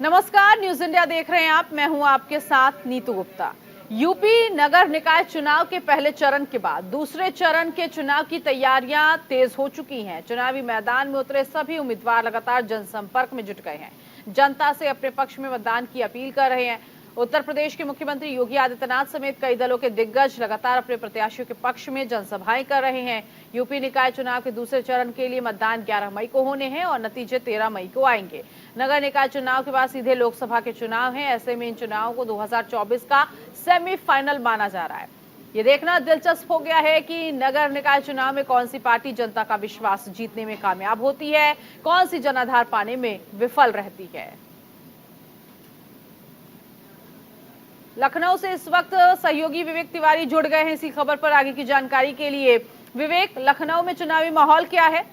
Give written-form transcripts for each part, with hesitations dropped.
नमस्कार, news India देख रहे हैं आप। मैं हूं आपके साथ नीतू गुप्ता। यूपी नगर निकाय चुनाव के पहले चरण के बाद दूसरे चरण के चुनाव की तैयारियां तेज हो चुकी हैं। चुनावी मैदान में उतरे सभी उम्मीदवार लगातार जनसंपर्क में जुट गए हैं, जनता से अपने पक्ष में मतदान की अपील कर रहे हैं। उत्तर प्रदेश के मुख्यमंत्री योगी आदित्यनाथ समेत कई दलों के दिग्गज लगातार अपने प्रत्याशियों के पक्ष में जनसभाएं कर रहे हैं। यूपी निकाय चुनाव के दूसरे चरण के लिए मतदान 11 मई को होने हैं और नतीजे 13 मई को आएंगे। नगर निकाय चुनाव के बाद सीधे लोकसभा के चुनाव हैं। ऐसे में इन चुनावों को 2024 का सेमीफाइनल माना जा रहा है। ये देखना दिलचस्प हो गया है कि नगर निकाय चुनाव में कौन सी पार्टी जनता का विश्वास जीतने में कामयाब होती है, कौन सी जनाधार पाने में विफल रहती है। लखनऊ से इस वक्त सहयोगी विवेक तिवारी जुड़ गए हैं इसी खबर पर आगे की जानकारी के लिए। विवेक, लखनऊ में चुनावी माहौल क्या है?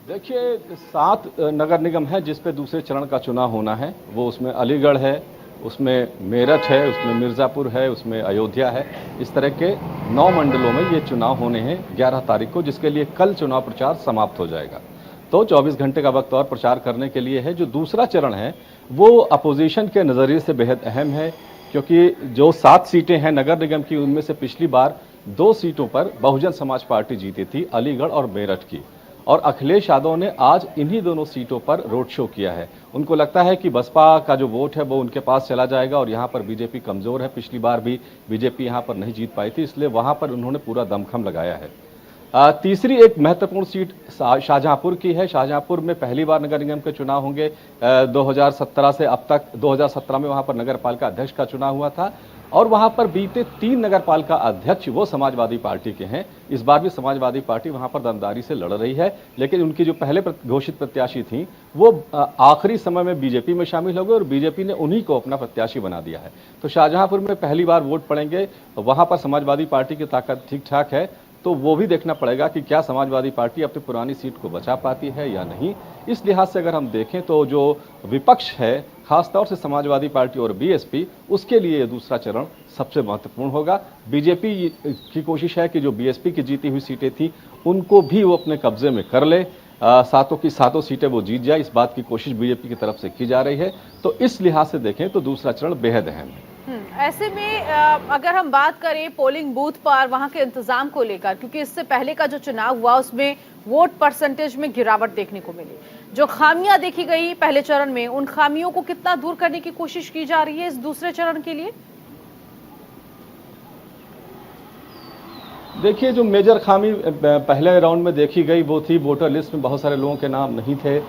देखिए, 7 नगर निगम है जिस पे दूसरे चरण का चुनाव होना है। वो उसमें अलीगढ़ है, उसमें मेरठ है, उसमें मिर्जापुर है, उसमें अयोध्या है। इस तरह के 9 मंडलों में ये चुनाव होने हैं 11 तारीख को, जिसके लिए कल चुनाव प्रचार समाप्त हो जाएगा। तो 24 घंटे का वक्त और प्रचार करने के लिए है। जो दूसरा चरण है वो अपोजिशन के नज़रिए से बेहद अहम है, क्योंकि जो 7 सीटें हैं नगर निगम की, उनमें से पिछली बार 2 सीटों पर बहुजन समाज पार्टी जीती थी, अलीगढ़ और मेरठ की। और अखिलेश यादव ने आज इन्हीं दोनों सीटों पर रोड शो किया है। उनको लगता है कि बसपा का जो वोट है वो उनके पास चला जाएगा और यहाँ पर बीजेपी कमजोर है। पिछली बार भी बीजेपी यहाँ पर नहीं जीत पाई थी, इसलिए वहाँ पर उन्होंने पूरा दमखम लगाया है। तीसरी एक महत्वपूर्ण सीट शाहजहांपुर की है। शाहजहांपुर में पहली बार नगर निगम के चुनाव होंगे 2017 से अब तक। 2017 में वहां पर नगर पालिका अध्यक्ष का चुनाव हुआ था और वहां पर बीते 3 नगर पालिका अध्यक्ष वो समाजवादी पार्टी के हैं। इस बार भी समाजवादी पार्टी वहां पर दमदारी से लड़ रही है, लेकिन उनकी जो पहले घोषित प्रत्याशी थी वो आखिरी समय में बीजेपी में शामिल हो गए और बीजेपी ने उन्हीं को अपना प्रत्याशी बना दिया है। तो शाहजहांपुर में पहली बार वोट पड़ेंगे, वहां पर समाजवादी पार्टी की ताकत ठीक ठाक है। तो वो भी देखना पड़ेगा कि क्या समाजवादी पार्टी अपनी पुरानी सीट को बचा पाती है या नहीं। इस लिहाज से अगर हम देखें तो जो विपक्ष है, खासतौर से समाजवादी पार्टी और बीएसपी, उसके लिए दूसरा चरण सबसे महत्वपूर्ण होगा। बीजेपी की कोशिश है कि जो बीएसपी की जीती हुई सीटें थी उनको भी वो अपने कब्जे में कर ले, सातों की सातों सीटें वो जीत जाए, इस बात की कोशिश बीजेपी की तरफ से की जा रही है। तो इस लिहाज से देखें तो दूसरा चरण बेहद अहम है। ऐसे में अगर हम बात करें पोलिंग बूथ पर वहां के इंतजाम को लेकर, क्योंकि इससे पहले का जो चुनाव हुआ उसमें वोट परसेंटेज में गिरावट देखने को मिली, जो खामियां देखी गई पहले चरण में, उन खामियों को कितना दूर करने की कोशिश की जा रही है इस दूसरे चरण के लिए? देखिए, जो मेजर खामी पहले राउंड में देखी गई वो थी वोटर लिस्ट में बहुत सारे लोगों के नाम नहीं थे।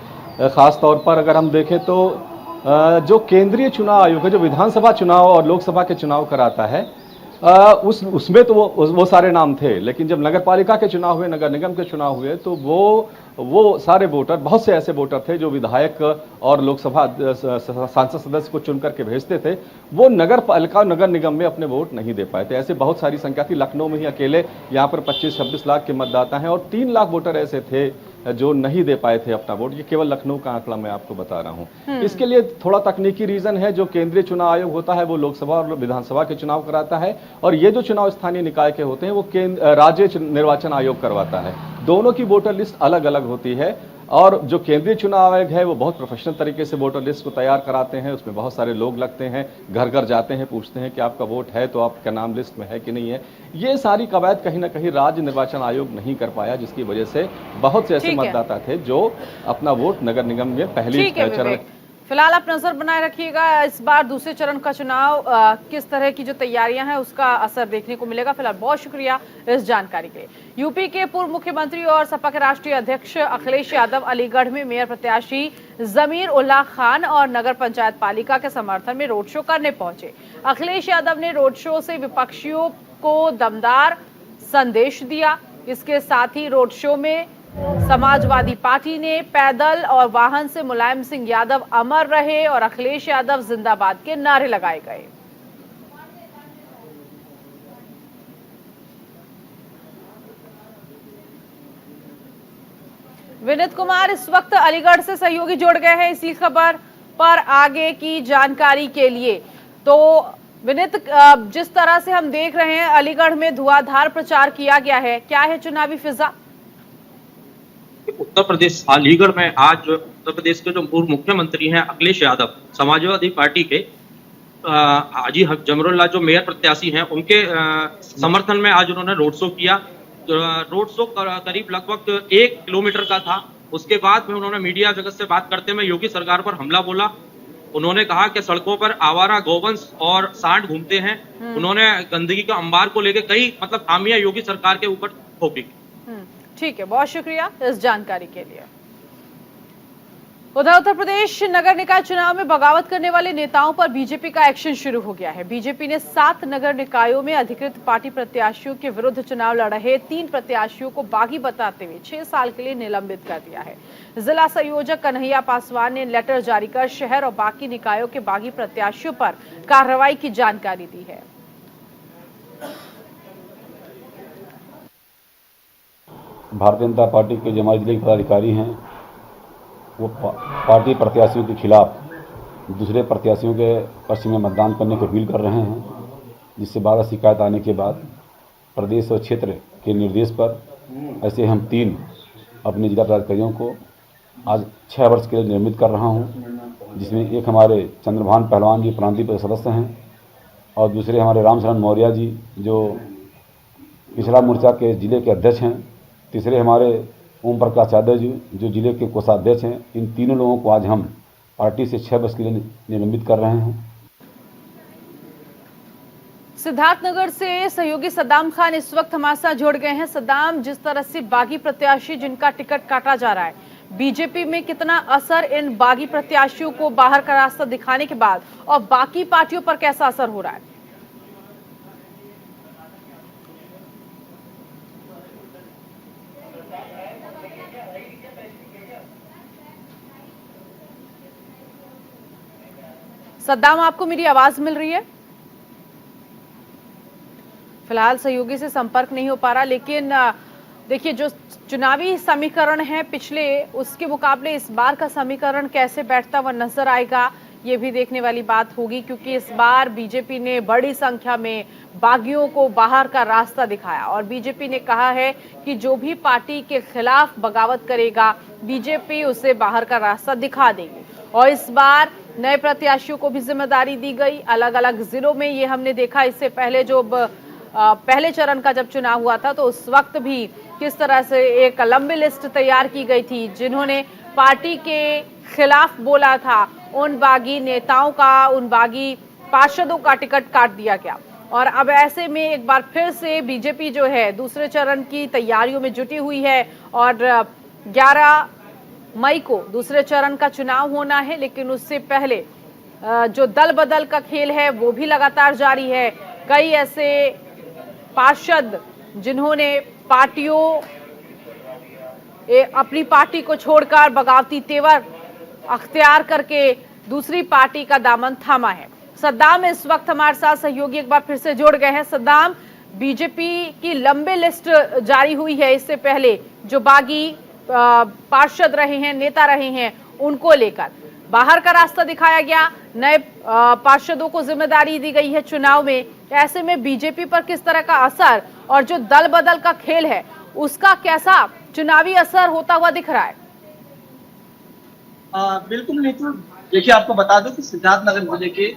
खास तौर पर अगर हम देखें तो जो केंद्रीय चुनाव आयोग है, जो विधानसभा चुनाव और लोकसभा के चुनाव कराता है, उसमें तो वो सारे नाम थे। लेकिन जब नगर पालिका के चुनाव हुए, नगर निगम के चुनाव हुए, तो वो सारे वोटर, बहुत से ऐसे वोटर थे जो विधायक और लोकसभा सांसद सदस्य को चुन करके भेजते थे, वो नगर पालिका और नगर निगम में अपने वोट नहीं दे पाए थे। ऐसे बहुत सारी संख्या थी। लखनऊ में ही अकेले यहाँ पर 25-26 लाख के मतदाता हैं और 3 लाख वोटर ऐसे थे जो नहीं दे पाए थे अपना वोट। ये केवल लखनऊ का आंकड़ा मैं आपको बता रहा हूँ। इसके लिए थोड़ा तकनीकी रीजन है। जो केंद्रीय चुनाव आयोग होता है वो लोकसभा और विधानसभा के चुनाव कराता है और ये जो चुनाव स्थानीय निकाय के होते हैं वो राज्य निर्वाचन आयोग करवाता है। दोनों की वोटर लिस्ट अलग अलग होती है और जो केंद्रीय चुनाव आयोग है वो बहुत प्रोफेशनल तरीके से वोटर लिस्ट को तैयार कराते हैं। उसमें बहुत सारे लोग लगते हैं, घर घर जाते हैं, पूछते हैं कि आपका वोट है तो आपका नाम लिस्ट में है कि नहीं है। ये सारी कवायद कहीं ना कहीं राज्य निर्वाचन आयोग नहीं कर पाया, जिसकी वजह से बहुत से ऐसे मतदाता थे जो अपना वोट नगर निगम में पहली चरण। फिलहाल आप नजर बनाए रखिएगा, इस बार दूसरे चरण का चुनाव किस तरह की जो तैयारियां हैं उसका असर देखने को मिलेगा। फिलहाल बहुत शुक्रिया इस जानकारी के लिए। यूपी के पूर्व मुख्यमंत्री और सपा के राष्ट्रीय अध्यक्ष अखिलेश यादव अलीगढ़ में मेयर प्रत्याशी जमीर उल्लाह खान और नगर पंचायत पालिका के समर्थन में रोड शो करने पहुंचे। अखिलेश यादव ने रोड शो से विपक्षियों को दमदार संदेश दिया। इसके साथ ही रोड शो में समाजवादी पार्टी ने पैदल और वाहन से मुलायम सिंह यादव अमर रहे और अखिलेश यादव जिंदाबाद के नारे लगाए गए। विनीत कुमार इस वक्त अलीगढ़ से सहयोगी जुड़ गए हैं इसी खबर पर आगे की जानकारी के लिए। तो विनीत, जिस तरह से हम देख रहे हैं अलीगढ़ में धुआंधार प्रचार किया गया है, क्या है चुनावी फिजा? कि उत्तर प्रदेश अलीगढ़ में आज उत्तर प्रदेश के जो पूर्व मुख्यमंत्री हैं अखिलेश यादव, समाजवादी पार्टी के हाजी जमरुल्लाह जो मेयर प्रत्याशी हैं, उनके समर्थन में आज उन्होंने रोड शो किया। रोड शो करीब लगभग 1 किलोमीटर का था। उसके बाद में उन्होंने मीडिया जगत से बात करते हुए योगी सरकार पर हमला बोला। उन्होंने कहा कि सड़कों पर आवारा गोवंश और सांड घूमते हैं। उन्होंने गंदगी का अंबार को लेकर कई खामियां योगी सरकार के ऊपर थोपी। ठीक है, बहुत शुक्रिया इस जानकारी के लिए। उधर उत्तर प्रदेश नगर निकाय चुनाव में बगावत करने वाले नेताओं पर बीजेपी का एक्शन शुरू हो गया है। बीजेपी ने 7 नगर निकायों में अधिकृत पार्टी प्रत्याशियों के विरुद्ध चुनाव लड़ रहे 3 प्रत्याशियों को बागी बताते हुए 6 साल के लिए निलंबित कर दिया है। जिला संयोजक कन्हैया पासवान ने लेटर जारी कर शहर और बाकी निकायों के बागी प्रत्याशियों पर कार्रवाई की जानकारी दी है। भारतीय जनता पार्टी के जो हमारे जिले के पदाधिकारी हैं वो पार्टी प्रत्याशियों के खिलाफ दूसरे प्रत्याशियों के पक्ष में मतदान करने को अपील कर रहे हैं, जिससे 12 शिकायत आने के बाद प्रदेश और क्षेत्र के निर्देश पर ऐसे हम 3 अपने जिला पदाधिकारियों को आज 6 वर्ष के लिए नियमित कर रहा हूं, जिसमें एक हमारे चंद्रभान पहलवान जी प्रांतीय परिषद सदस्य हैं और दूसरे हमारे रामशरण मौर्य जी जो पिछड़ा मोर्चा के जिले के अध्यक्ष हैं, तीसरे हमारे ओम प्रकाश यादव जी जो जिले के कोषाध्यक्ष हैं। इन तीनों लोगों को आज हम पार्टी से 6 वर्ष के लिए निलंबित कर रहे हैं। सिद्धार्थनगर से सहयोगी सद्दाम खान इस वक्त हमारे साथ जुड़ गए हैं। सद्दाम, जिस तरह से बागी प्रत्याशी जिनका टिकट काटा जा रहा है, बीजेपी में कितना असर इन बागी प्रत्याशियों को बाहर का रास्ता दिखाने के बाद और बाकी पार्टियों पर कैसा असर हो रहा है? सद्दाम, आपको मेरी आवाज मिल रही है? फिलहाल सहयोगी से संपर्क नहीं हो पा रहा, लेकिन देखिए जो चुनावी समीकरण है पिछले, उसके मुकाबले इस बार का समीकरण कैसे बैठता हुआ नजर आएगा, ये भी देखने वाली बात होगी, क्योंकि इस बार बीजेपी ने बड़ी संख्या में बागियों को बाहर का रास्ता दिखाया और बीजेपी ने कहा है कि जो भी पार्टी के खिलाफ बगावत करेगा बीजेपी उसे बाहर का रास्ता दिखा देगी। और इस बार नए प्रत्याशियों को भी जिम्मेदारी दी गई अलग अलग जिलों में। ये हमने देखा इससे पहले जो पहले चरण का जब चुनाव हुआ था तो उस वक्त भी किस तरह से एक लंबी लिस्ट तैयार की गई थी जिन्होंने पार्टी के खिलाफ बोला था। उन बागी नेताओं का, उन बागी पार्षदों का टिकट काट दिया गया और अब ऐसे में एक बार फिर से बीजेपी जो है दूसरे चरण की तैयारियों में जुटी हुई है और 11 मई को दूसरे चरण का चुनाव होना है। लेकिन उससे पहले जो दल बदल का खेल है वो भी लगातार जारी है। कई ऐसे पार्षद जिन्होंने अपनी पार्टी को छोड़कर बगावती तेवर अख्तियार करके दूसरी पार्टी का दामन थामा है। सद्दाम इस वक्त हमारे साथ सहयोगी एक बार फिर से जुड़ गए हैं। सद्दाम, बीजेपी की लंबी लिस्ट जारी हुई है, इससे पहले जो बागी पार्षद रहे हैं, नेता रहे हैं, उनको लेकर बाहर का रास्ता दिखाया गया, नए पार्षदों को जिम्मेदारी दी गई है चुनाव में। ऐसे में बीजेपी पर किस तरह का असर और जो दल बदल का खेल है उसका कैसा चुनावी असर होता हुआ दिख रहा है? बिल्कुल नीतू, देखिए आपको बता दूं कि सिद्धार्थनगर जिले के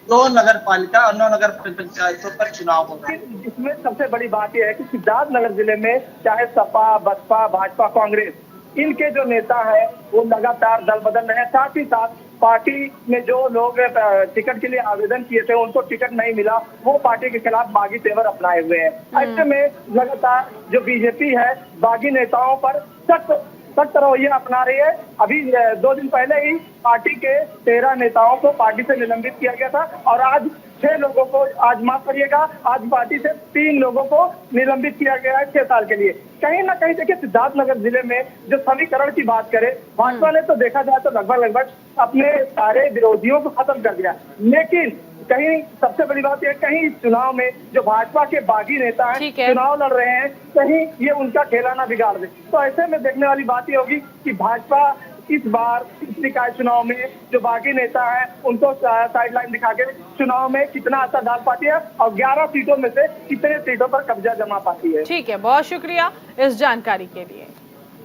2 नगर पालिका और 9 नगर पंचायतों पर चुनाव हो रहा है। इसमें सबसे बड़ी बात यह है कि सिद्धार्थनगर जिले में चाहे सपा, बसपा, भाजपा, कांग्रेस, इनके जो नेता हैं वो लगातार दल बदल रहे हैं। साथ ही साथ पार्टी में जो लोग टिकट के लिए आवेदन किए थे उनको टिकट नहीं मिला, वो पार्टी के खिलाफ बागी तेवर अपनाए हुए हैं। ऐसे में लगातार जो बीजेपी है बागी नेताओं पर सख्त रवैया अपना रही है। अभी 2 दिन पहले ही पार्टी के 13 नेताओं को पार्टी से निलंबित किया गया था और आज 6 लोगों को, आज माफ करिएगा, आज पार्टी से 3 लोगों को निलंबित किया गया है 6 साल के लिए। कहीं ना कहीं देखिए सिद्धार्थनगर जिले में जो समीकरण की बात करें, भाजपा ने तो देखा जाए तो लगभग अपने सारे विरोधियों को खत्म कर दिया, लेकिन कहीं सबसे बड़ी बात यह, कहीं इस चुनाव में जो भाजपा के बागी नेता हैं चुनाव लड़ रहे हैं, कहीं ये उनका खेला ना बिगाड़ दे। तो ऐसे में देखने वाली बात ये होगी कि भाजपा इस बार इस निकाय चुनाव में जो बागी नेता हैं उनको साइडलाइन दिखा के चुनाव में कितना असर डाल पाती है और 11 सीटों में से कितने सीटों पर कब्जा जमा पाती है। ठीक है, बहुत शुक्रिया इस जानकारी के लिए।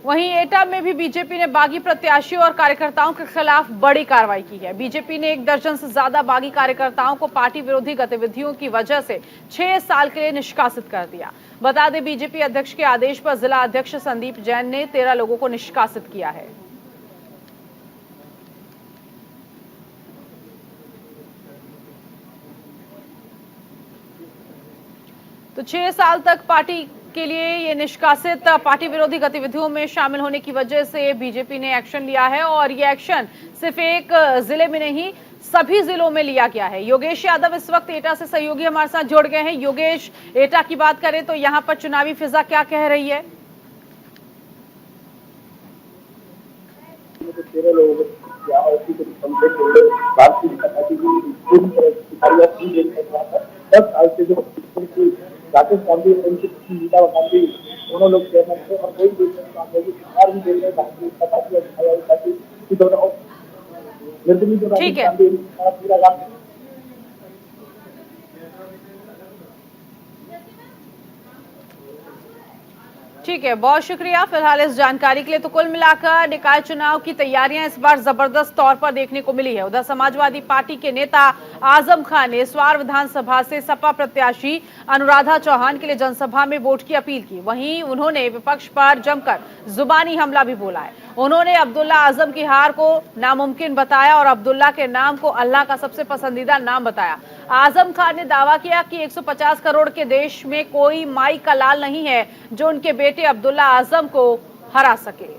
वहीं एटा में भी बीजेपी ने बागी प्रत्याशियों और कार्यकर्ताओं के खिलाफ बड़ी कार्रवाई की है। बीजेपी ने 1 दर्जन से ज्यादा बागी कार्यकर्ताओं को पार्टी विरोधी गतिविधियों की वजह से 6 साल के लिए निष्कासित कर दिया। बता दें, बीजेपी अध्यक्ष के आदेश पर जिला अध्यक्ष संदीप जैन ने 13 लोगों को निष्कासित किया है। तो 6 साल तक पार्टी के लिए ये निष्कासित पार्टी विरोधी गतिविधियों में शामिल होने की वजह से बीजेपी ने एक्शन लिया है और ये एक्शन सिर्फ एक जिले में नहीं, सभी जिलों में लिया गया है। योगेश यादव इस वक्त एटा से सहयोगी हमारे साथ जुड़ गए हैं। योगेश, एटा की बात करें तो यहां पर चुनावी फिजा क्या कह रही है? राकेश गांधी नीता गांधी दोनों लोग चेयरमैन थे और कोई बिहार भी दे रहे हैं। ठीक है, ठीक है, बहुत शुक्रिया फिलहाल इस जानकारी के लिए। तो कुल मिलाकर निकाय चुनाव की तैयारियां इस बार जबरदस्त तौर पर देखने को मिली है। उधर समाजवादी पार्टी के नेता आजम खान ने स्वार विधानसभा से सपा प्रत्याशी अनुराधा चौहान के लिए जनसभा में वोट की अपील की। वहीं उन्होंने विपक्ष पर जमकर जुबानी हमला भी बोला है। उन्होंने अब्दुल्ला आजम की हार को नामुमकिन बताया और अब्दुल्ला के नाम को अल्लाह का सबसे पसंदीदा नाम बताया। आजम खान ने दावा किया कि 150 करोड़ के देश में कोई माई का लाल नहीं है जो उनके बेटे अब्दुल्ला आजम को हरा सके।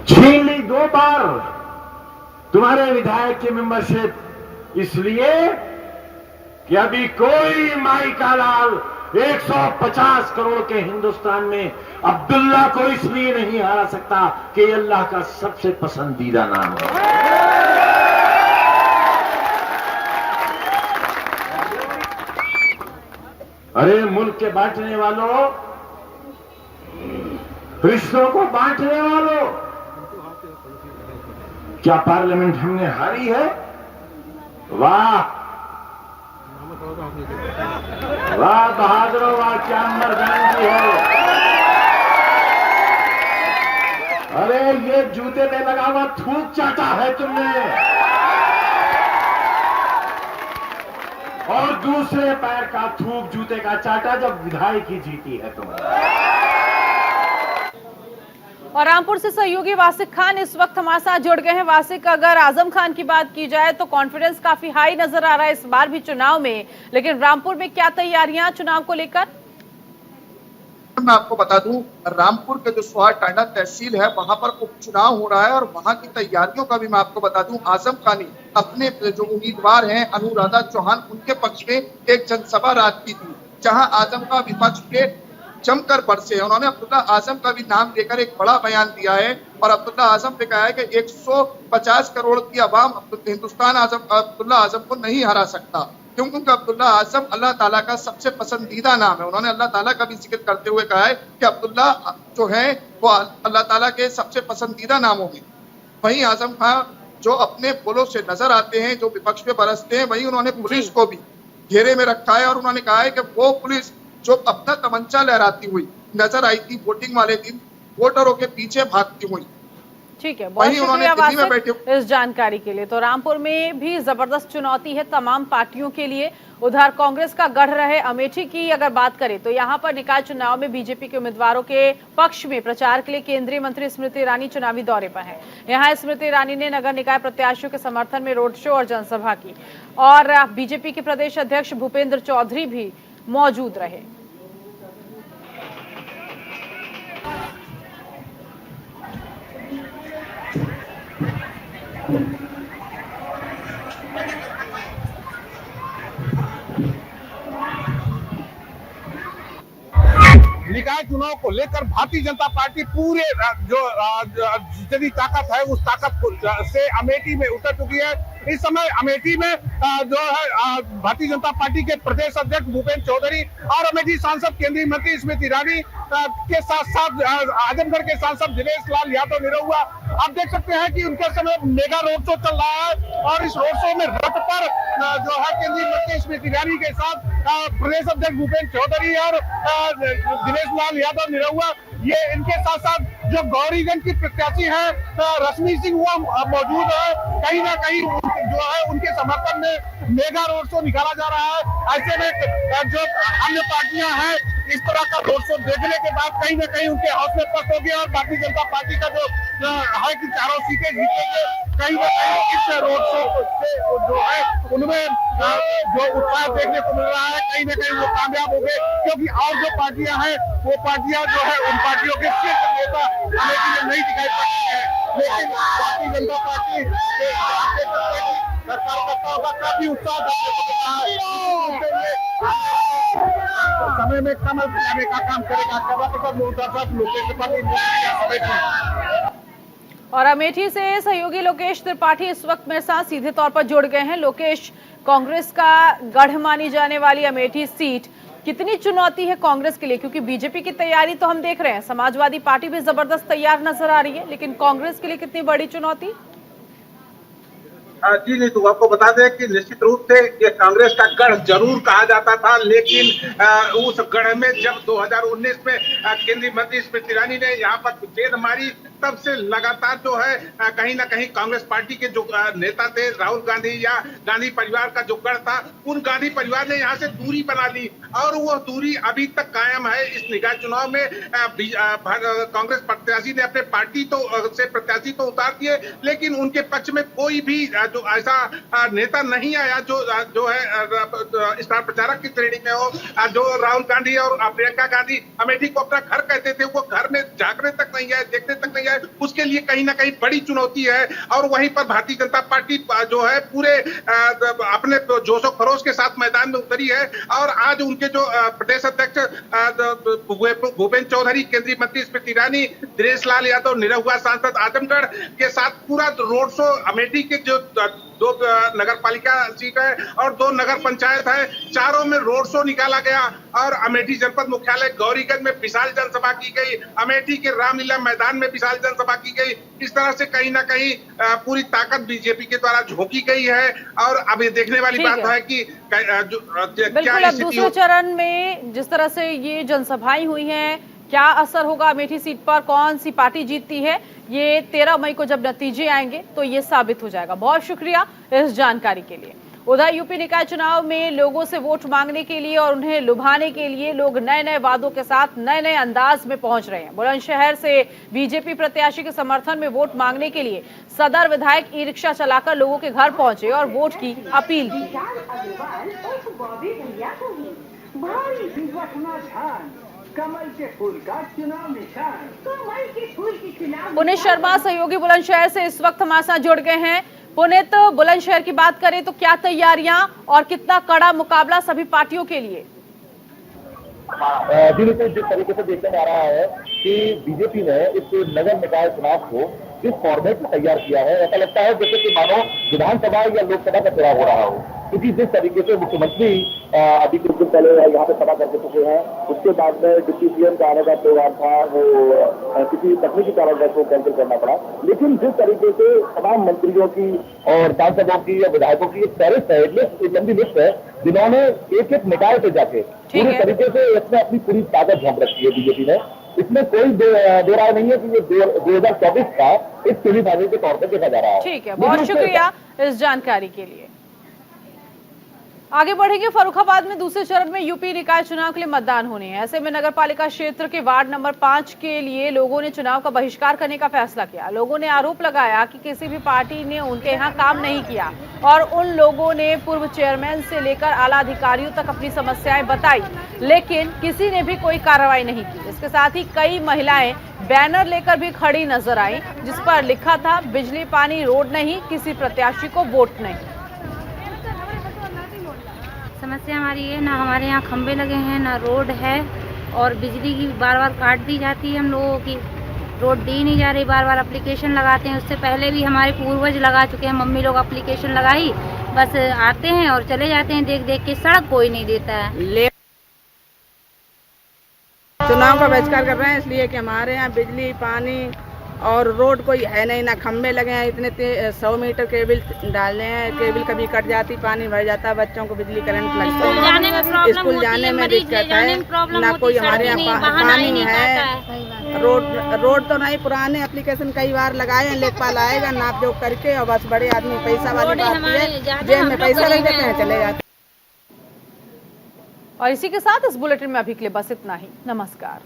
छीन ली 2 बार तुम्हारे विधायक की मेंबरशिप, इसलिए कि अभी कोई माई का लाल 150 करोड़ के हिंदुस्तान में अब्दुल्ला को इसलिए नहीं हरा सकता कि अल्लाह का सबसे पसंदीदा नाम है। अरे मुल्क के बांटने वालों, रिश्तों को बांटने वालों, क्या पार्लियामेंट हमने हारी है? वाह वाह बहादुरों, वाह क्या मर्दानगी है। अरे ये जूते में लगा हुआ थूक चाटा है तुमने और दूसरे पैर का थूक जूते का चाटा जब विधायकी जीती है तुमने। और रामपुर से सहयोगी वासिक खान इस वक्त हमारे साथ जुड़ गए हैं। वासिक, अगर आजम खान की बात की जाए तो कॉन्फिडेंस काफी हाई नजर आ रहा है इस बार भी चुनाव में, लेकिन रामपुर में क्या तैयारियां चुनाव को लेकर? मैं आपको बता दूं, रामपुर के जो स्वार टांडा तहसील है वहां पर उपचुनाव हो रहा है और वहां की तैयारियों का भी मैं आपको बता दूं। आजम खान ने अपने जो उम्मीदवार हैं अनुराधा चौहान, उनके पक्ष में एक जनसभा रात की थी जहां आजम का विपक्ष पे जमकर बरसे। उन्होंने अब्दुल्ला आजम का भी नाम लेकर एक बड़ा बयान दिया है और अब्दुल्ला आजम ने कहा है कि 150 करोड़ की आवाम हिंदुस्तान अब्दुल्ला आजम को नहीं हरा सकता, क्योंकि अब्दुल्ला आजम अल्लाह ताला का सबसे पसंदीदा नाम है। उन्होंने अल्लाह ताला का भी जिक्र करते हुए कहा है कि अब्दुल्ला जो है वो अल्लाह ताला के सबसे पसंदीदा नामों में। वहीं आजम खान जो अपने पुलों से नजर आते हैं, जो विपक्ष पे बरसते हैं, वहीं उन्होंने पुलिस को भी घेरे में रखा है और उन्होंने कहा है कि वो पुलिस जो अपना तमंचा लहराती हुई नजर आई थी वोटिंग वाले दिन, वोटरों के पीछे भागती हुई। ठीक है, बहुत शुक्रिया वासिक इस जानकारी के लिए। तो रामपुर में भी जबरदस्त चुनौती है तमाम पार्टियों के लिए। उधर कांग्रेस का गढ़ रहे अमेठी की अगर बात करें तो यहां पर निकाय चुनाव में बीजेपी के उम्मीदवारों के पक्ष में प्रचार के लिए केंद्रीय मंत्री स्मृति ईरानी चुनावी दौरे पर हैं। यहां स्मृति ईरानी ने नगर निकाय प्रत्याशियों के समर्थन में रोड शो और जनसभा की और बीजेपी के प्रदेश अध्यक्ष भूपेंद्र चौधरी भी मौजूद रहे। निकाय चुनाव को लेकर भारतीय जनता पार्टी पूरे जो जितनी ताकत है उस ताकत से अमेठी में उतर चुकी है। इस समय अमेठी में जो है भारतीय जनता पार्टी के प्रदेश अध्यक्ष भूपेंद्र चौधरी और अमेठी सांसद केंद्रीय मंत्री स्मृति ईरानी के साथ साथ आजमगढ़ के सांसद दिनेश लाल यादव निरहुआ, आप देख सकते हैं कि उनके समय मेगा रोड शो चल रहा है और इस रोड शो में रथ पर जो है केंद्रीय मंत्री स्मृति ईरानी के साथ प्रदेश अध्यक्ष भूपेंद्र चौधरी और दिनेश लाल यादव निरहुआ, ये इनके साथ साथ जो गौरीगंज की प्रत्याशी है रश्मि सिंह वो मौजूद है। कहीं ना कहीं जो है उनके समर्थन में मेगा रोड शो निकाला जा रहा है। ऐसे में जो अन्य पार्टियां हैं इस तरह का रोड शो देखने के बाद कहीं ना कहीं उनके हौसले पस्त हो गए और भारतीय जनता पार्टी का जो है कि चारों सीटें जीतेंगे, कहीं ना कहीं इस रोड शो से जो है उनमें जो उत्साह देखने को मिल रहा है कहीं ना कहीं वो कामयाब हो गए, क्योंकि और जो पार्टियां हैं वो पार्टियां जो है उन पार्टियों के शीर्ष नेता अमेठी में नहीं दिखाई पड़ती है, लेकिन भारतीय जनता पार्टी के कार्यकर्ताओं का काफी उत्साह देखने को मिल रहा है। समय में कमल बनाने का काम करेगा और अमेठी से सहयोगी लोकेश त्रिपाठी इस वक्त मेरे साथ सीधे तौर पर जुड़ गए हैं। लोकेश, कांग्रेस का गढ़ मानी जाने वाली अमेठी सीट कितनी चुनौती है कांग्रेस के लिए, क्योंकि बीजेपी की तैयारी तो हम देख रहे हैं, समाजवादी पार्टी भी जबरदस्त तैयार नजर आ रही है, लेकिन कांग्रेस के लिए कितनी बड़ी चुनौती? जी नहीं, तो आपको बता दें कि निश्चित रूप से ये कांग्रेस का गढ़ जरूर कहा जाता था, लेकिन उस गढ़ में जब 2019 में केंद्रीय मंत्री स्मृति ईरानी ने यहाँ पर गेंद मारी, तब से लगातार जो है कहीं ना कहीं कांग्रेस पार्टी के जो नेता थे राहुल गांधी या गांधी परिवार का जो गढ़ था, उन गांधी परिवार ने यहाँ से दूरी बना ली और वो दूरी अभी तक कायम है। इस निकाय चुनाव में कांग्रेस प्रत्याशी ने अपने पार्टी से प्रत्याशी तो उतार दिए, लेकिन उनके पक्ष में कोई भी जो ऐसा नेता नहीं आया जो है स्टार प्रचारक की श्रेणी में हो। जो राहुल गांधी और प्रियंका गांधी अमेठी को अपना घर कहते थे, वो घर में झांकने तक नहीं आए, देखने तक नहीं आए, उसके लिए कहीं ना कहीं बड़ी चुनौती है। और वहीं पर भारतीय जनता पार्टी जो है पूरे अपने जोशो खरोश के साथ मैदान में उतरी है और आज उनके जो प्रदेश अध्यक्ष भूपेंद्र चौधरी, केंद्रीय मंत्री स्मृति ईरानी, दिनेश लाल यादव निरहुआ सांसद आजमगढ़ के साथ पूरा रोड शो अमेठी के जो 2 नगर पालिका सीट है और 2 नगर पंचायत है, चारों में रोड शो निकाला गया और अमेठी जनपद मुख्यालय गौरीगंज में विशाल जनसभा की गई, अमेठी के रामलीला मैदान में विशाल जनसभा की गई। इस तरह से कहीं ना कहीं पूरी ताकत बीजेपी के द्वारा झोंकी गई है और अब ये देखने वाली बात है कि बिल्कुल अब दूसरे चरण में जिस तरह से ये जनसभाएं हुई हैं, क्या असर होगा अमेठी सीट पर, कौन सी पार्टी जीतती है, ये 13 मई को जब नतीजे आएंगे तो ये साबित हो जाएगा। बहुत शुक्रिया इस जानकारी के लिए। उधर यूपी निकाय चुनाव में लोगों से वोट मांगने के लिए और उन्हें लुभाने के लिए लोग नए नए वादों के साथ नए नए अंदाज में पहुंच रहे हैं। बुलंदशहर से बीजेपी प्रत्याशी के समर्थन में वोट मांगने के लिए सदर विधायक ई रिक्शा चलाकर लोगों के घर पहुंचे और वोट की अपील की। कमल के फूल का चुनाव निशान, कमल के फूल की चुनाव। पुनीत शर्मा सहयोगी बुलंदशहर से इस वक्त हमारे साथ जुड़ गए हैं। पुनीत, बुलंदशहर की बात करें तो क्या तैयारियां और कितना कड़ा मुकाबला सभी पार्टियों के लिए? जिस तरीके से देखने में आ रहा है कि बीजेपी ने इस नगर निकाय चुनाव को जिस फॉर्मेट में तैयार किया है, ऐसा लगता है जैसे कि मानो विधानसभा या लोकसभा का चुनाव हो रहा हो, क्योंकि जिस तरीके से मुख्यमंत्री अभी कुछ दिन पहले यहाँ पे सभा करके चुके हैं, उसके बाद में डिप्टी सीएम का आने का प्रोग्राम था, वो किसी तकनीकी कारणवश को कैंसिल करना पड़ा। लेकिन जिस तरीके से तमाम मंत्रियों की और सांसदों की या विधायकों की एक फहरिस्त है, एक लंबी लिस्ट है, जिन्होंने एक एक निकाय पे जाके पूरी तरीके से इसमें अपनी पूरी ताकत झोंक रखी है बीजेपी ने। इसमें कोई दो राय नहीं है कि ये 2024 का एक सेमीफाइनल के तौर पर देखा जा रहा है। ठीक है, बहुत शुक्रिया इस जानकारी के लिए। आगे बढ़ेंगे। फर्रुखाबाद में दूसरे चरण में यूपी निकाय चुनाव के लिए मतदान होने हैं। ऐसे में नगर पालिका क्षेत्र के वार्ड नंबर 5 के लिए लोगों ने चुनाव का बहिष्कार करने का फैसला किया। लोगों ने आरोप लगाया कि किसी भी पार्टी ने उनके यहाँ काम नहीं किया और उन लोगों ने पूर्व चेयरमैन से लेकर आला अधिकारियों तक अपनी समस्याएं बताई, लेकिन किसी ने भी कोई कार्रवाई नहीं की। इसके साथ ही कई महिलाएं बैनर लेकर भी खड़ी नजर आई, जिस पर लिखा था बिजली पानी रोड नहीं, किसी प्रत्याशी को वोट नहीं। समस्या हमारी है, ना हमारे यहाँ खंबे लगे हैं, ना रोड है और बिजली की बार बार काट दी जाती है। हम लोगों की रोड दी नहीं जा रही, बार बार एप्लीकेशन लगाते हैं। उससे पहले भी हमारे पूर्वज लगा चुके हैं, मम्मी लोग एप्लीकेशन लगाई, बस आते हैं और चले जाते हैं, देख देख के। सड़क कोई नहीं देता है। चुनाव का बहिष्कार कर रहे हैं इसलिए कि हमारे यहाँ बिजली पानी और रोड कोई है नहीं, ना खम्भे लगे हैं, इतने 100 मीटर केबल डालने हैं, केबल कभी कट जाती, पानी भर जाता है, बच्चों को बिजली करंट लगता है, स्कूल जाने में दिक्कत है, ना कोई हमारे यहाँ पानी है, रोड तो नहीं, पुराने एप्लीकेशन कई बार लगाए हैं, लेखपाल आएगा नाप जोख करके और बस बड़े आदमी पैसा वाली बात है, जेब में पैसा रख देते हैं चले जाते हैं। और इसी के साथ इस बुलेटिन में अभी के लिए बस इतना ही। नमस्कार।